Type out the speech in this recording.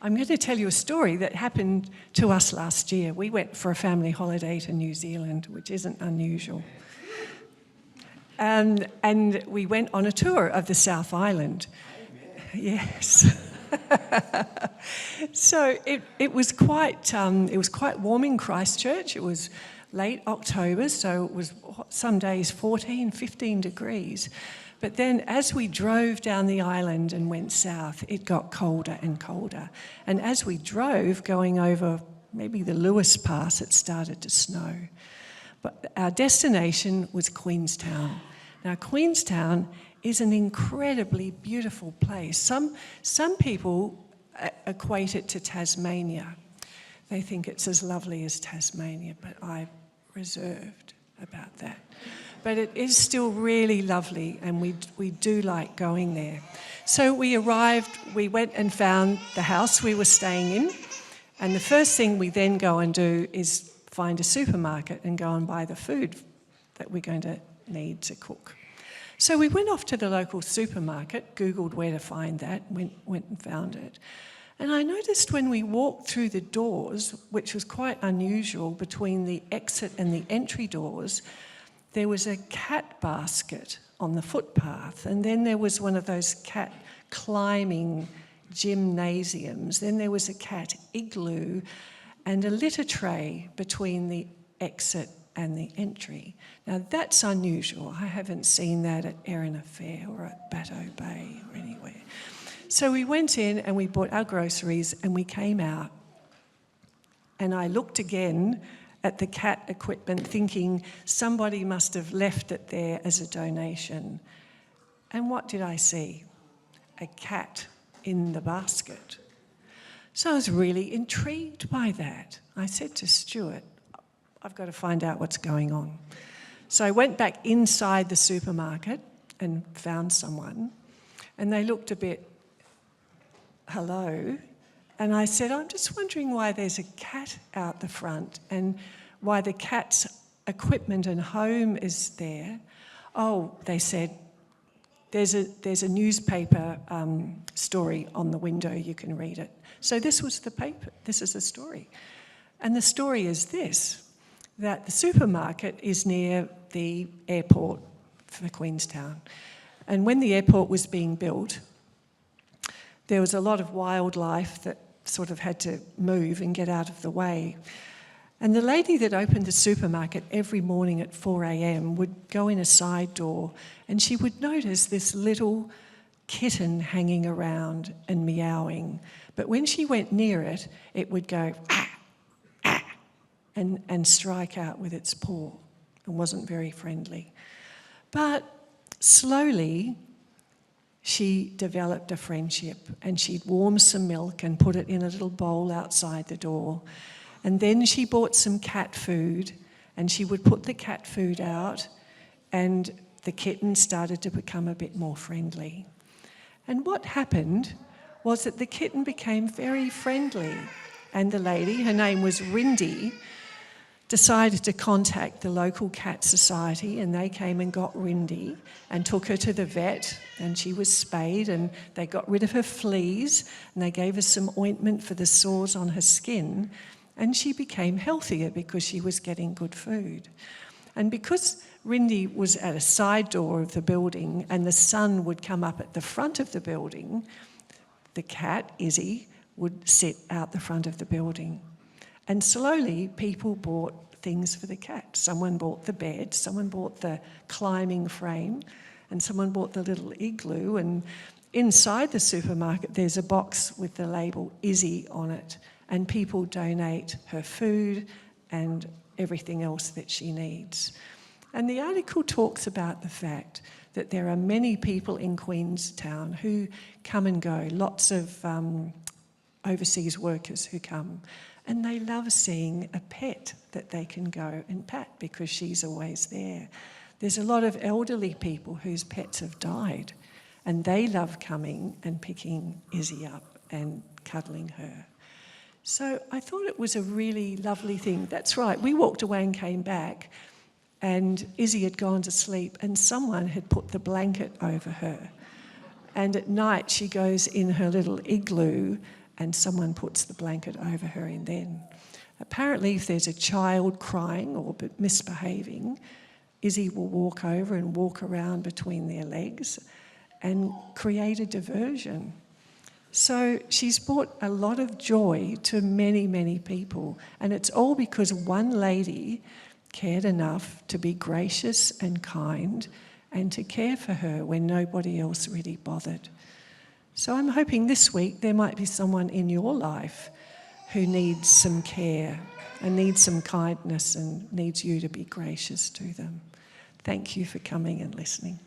I'm going to tell you a story that happened to us last year. We went for a family holiday to New Zealand, which isn't unusual. And we went on a tour of the South Island. Yes. So it was quite warm in Christchurch. It was late October, so it was some days 14, 15 degrees. But then as we drove down the island and went south, it got colder and colder. And as we drove, going over maybe the Lewis Pass, it started to snow. But our destination was Queenstown. Now, Queenstown is an incredibly beautiful place. Some people equate it to Tasmania. They think it's as lovely as Tasmania, but I'm reserved about that. But it is still really lovely, and we do like going there. So we arrived, we went and found the house we were staying in, and the first thing we then go and do is find a supermarket and go and buy the food that we're going to need to cook. So we went off to the local supermarket, Googled where to find that, went and found it. And I noticed when we walked through the doors, which was quite unusual, between the exit and the entry doors, there was a cat basket on the footpath, and then there was one of those cat climbing gymnasiums, then there was a cat igloo and a litter tray between the exit and the entry. Now that's unusual. I haven't seen that at Erina Fair or at Batteau Bay or anywhere. So we went in and we bought our groceries and we came out, and I looked again at the cat equipment thinking somebody must have left it there as a donation. And what did I see? A cat in the basket. So I was really intrigued by that. I said to Stuart, I've got to find out what's going on. So I went back inside the supermarket and found someone, and they looked a bit, hello. And I said, I'm just wondering why there's a cat out the front and why the cat's equipment and home is there. Oh, they said, there's a newspaper story on the window, you can read it. So this was the paper, this is the story. And the story is this, that the supermarket is near the airport for Queenstown. And when the airport was being built, there was a lot of wildlife that sort of had to move and get out of the way. And the lady that opened the supermarket every morning at 4 a.m. would go in a side door and she would notice this little kitten hanging around and meowing. But when she went near it, it would go, ah, ah, and strike out with its paw. It wasn't very friendly. But slowly, she developed a friendship, and she'd warm some milk and put it in a little bowl outside the door. And then she bought some cat food, and she would put the cat food out, and the kitten started to become a bit more friendly. And what happened was that the kitten became very friendly, and the lady, her name was Rindy, decided to contact the local cat society, and they came and got Rindy and took her to the vet, and she was spayed, and they got rid of her fleas, and they gave her some ointment for the sores on her skin, and she became healthier because she was getting good food. And because Rindy was at a side door of the building and the sun would come up at the front of the building, the cat, Izzy, would sit out the front of the building. And slowly, people bought things for the cat. Someone bought the bed, someone bought the climbing frame, and someone bought the little igloo. And inside the supermarket, there's a box with the label Izzy on it, and people donate her food and everything else that she needs. And the article talks about the fact that there are many people in Queenstown who come and go, lots of overseas workers who come. And they love seeing a pet that they can go and pat because she's always there. There's a lot of elderly people whose pets have died, and they love coming and picking Izzy up and cuddling her. So I thought it was a really lovely thing. That's right, we walked away and came back, and Izzy had gone to sleep, and someone had put the blanket over her. And at night she goes in her little igloo, and someone puts the blanket over her, and then apparently if there's a child crying or misbehaving, Izzy will walk over and walk around between their legs and create a diversion. So she's brought a lot of joy to many, many people, and it's all because one lady cared enough to be gracious and kind and to care for her when nobody else really bothered. So I'm hoping this week there might be someone in your life who needs some care and needs some kindness and needs you to be gracious to them. Thank you for coming and listening.